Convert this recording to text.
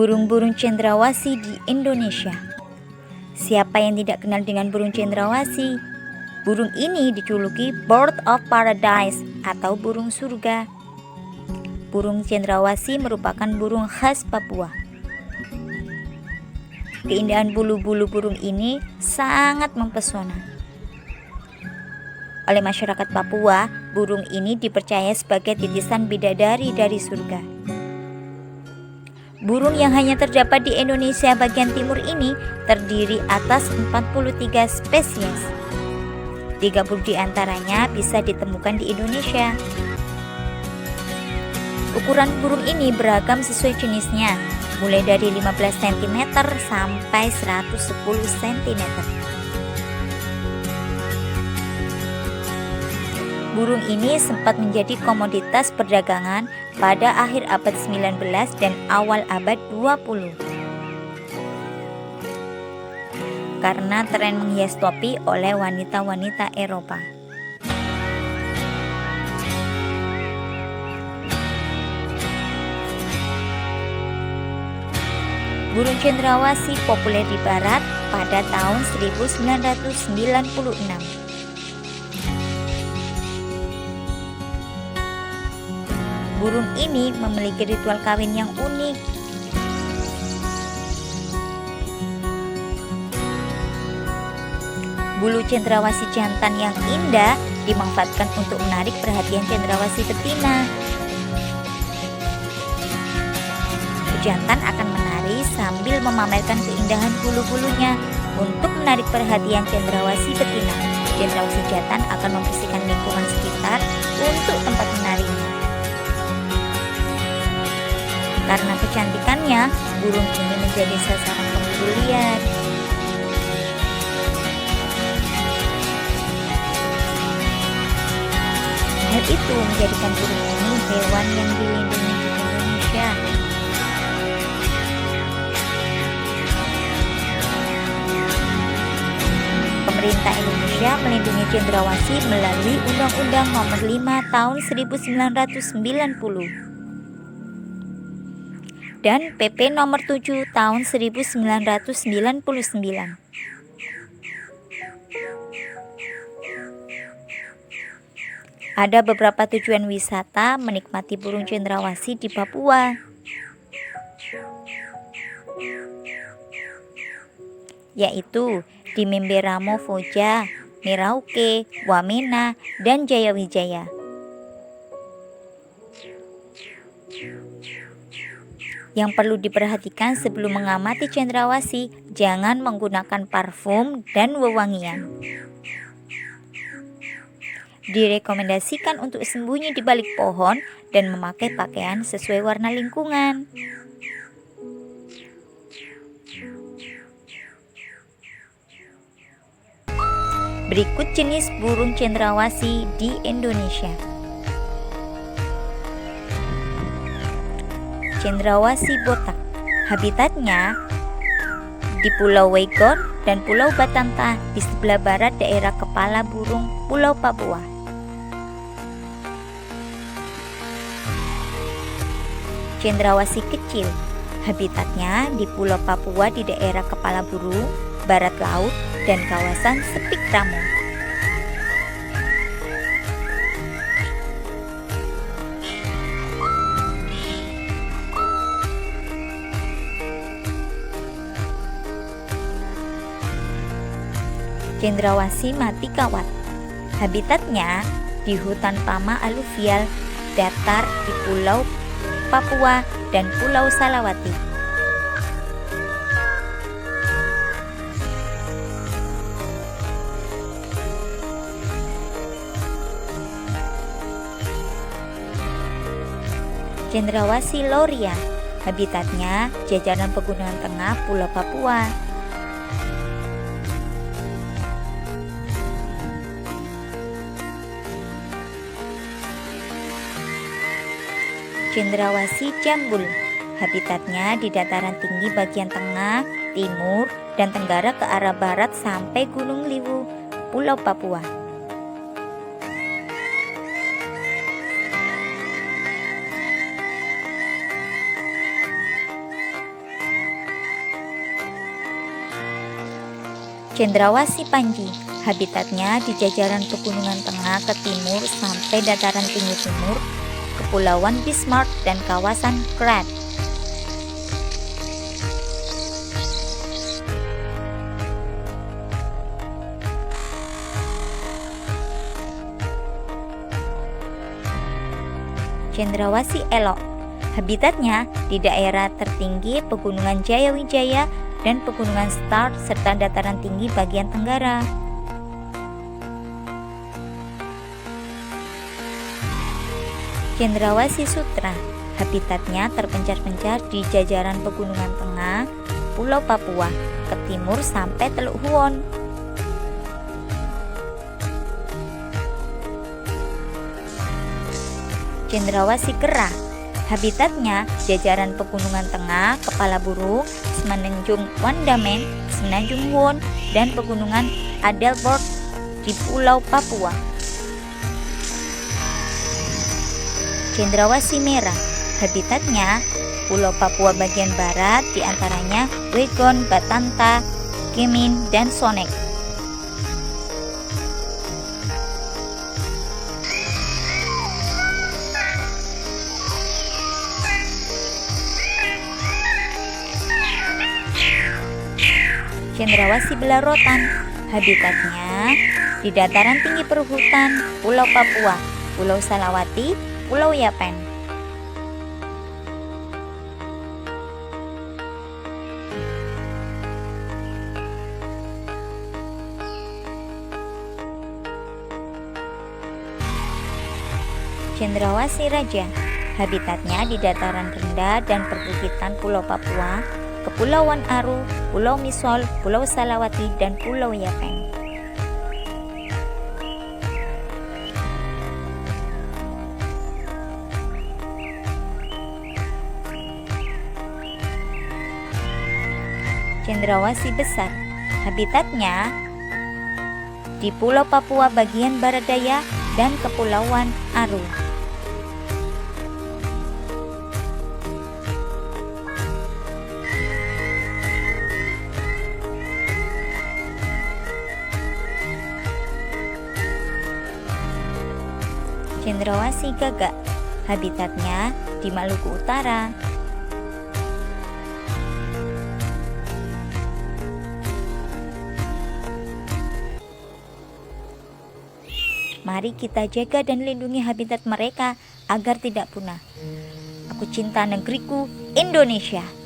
Burung-burung cendrawasih di Indonesia. Siapa yang tidak kenal dengan burung cendrawasih? Burung ini dijuluki Bird of Paradise atau burung surga. Burung cendrawasih merupakan burung khas Papua. Keindahan bulu-bulu burung ini sangat mempesona. Oleh masyarakat Papua, burung ini dipercaya sebagai titisan bidadari dari surga. Burung yang hanya terdapat di Indonesia bagian timur ini terdiri atas 43 spesies. 30 di antaranya bisa ditemukan di Indonesia. Ukuran burung ini beragam sesuai jenisnya, mulai dari 15 cm sampai 110 cm. Burung ini sempat menjadi komoditas perdagangan pada akhir abad 19 dan awal abad 20. Karena tren menghias topi oleh wanita-wanita Eropa. Burung cendrawasih populer di barat pada tahun 1996. Burung ini memiliki ritual kawin yang unik. Bulu cendrawasih jantan yang indah dimanfaatkan untuk menarik perhatian cendrawasih betina. Jantan akan menari sambil memamerkan keindahan bulu-bulunya untuk menarik perhatian cendrawasih betina. Cendrawasih jantan akan membersihkan lingkungan sekitar untuk tempat menarinya. Karena kecantikannya, burung ini menjadi sasaran pemburu liar. Hal itu menjadikan burung ini hewan yang dilindungi di Indonesia. Pemerintah Indonesia melindungi cendrawasih melalui Undang-Undang Nomor 5 Tahun 1990. Dan PP Nomor 7 Tahun 1999. Ada beberapa tujuan wisata menikmati burung cendrawasih di Papua, yaitu di Memberamo Foja, Merauke, Wamena, dan Jayawijaya. Yang perlu diperhatikan sebelum mengamati cendrawasih, jangan menggunakan parfum dan wewangian. Direkomendasikan untuk sembunyi di balik pohon dan memakai pakaian sesuai warna lingkungan. Berikut jenis burung cendrawasih di Indonesia. Cendrawasih botak. Habitatnya di Pulau Weigon dan Pulau Batanta di sebelah barat daerah kepala burung Pulau Papua. Cendrawasih kecil. Habitatnya di Pulau Papua di daerah kepala burung, barat laut, dan kawasan Sepik Ramo. Cendrawasih mati kawat. Habitatnya di hutan pama aluvial datar di Pulau Papua dan Pulau Salawati. Cendrawasih loria. Habitatnya jajaran pegunungan tengah Pulau Papua. Cendrawasih jambul. Habitatnya di dataran tinggi bagian tengah, timur, dan tenggara ke arah barat sampai Gunung Liwu, Pulau Papua. Cendrawasih Panji, habitatnya di jajaran pegunungan tengah ke timur sampai dataran tinggi timur, Kepulauan Bismarck dan kawasan Krat. Cendrawasih elok, habitatnya di daerah tertinggi Pegunungan Jayawijaya dan Pegunungan Stark serta dataran tinggi bagian tenggara. Cendrawasih Sutra, habitatnya terpencar-pencar di jajaran Pegunungan Tengah, Pulau Papua, ke timur sampai Teluk Huon. Cendrawasih Kerah, habitatnya jajaran Pegunungan Tengah, Kepala Burung, Semenanjung Wandamen, Semenanjung Huon, dan Pegunungan Adelborn di Pulau Papua. Cendrawasih Merah, habitatnya Pulau Papua bagian barat, diantaranya Wegon, Batanta, Kemin, dan Sonek. Cendrawasih Belarotan, habitatnya di dataran tinggi perbukitan Pulau Papua, Pulau Salawati, Pulau Yapen. Cendrawasih Raja, habitatnya di dataran rendah dan perbukitan Pulau Papua, Kepulauan Aru, Pulau Misol, Pulau Salawati, dan Pulau Yapen. Cendrawasih Besar, habitatnya di Pulau Papua bagian barat daya dan Kepulauan Aru. Cendrawasih Gagak, habitatnya di Maluku Utara. Mari kita jaga dan lindungi habitat mereka agar tidak punah. Aku cinta negeriku, Indonesia.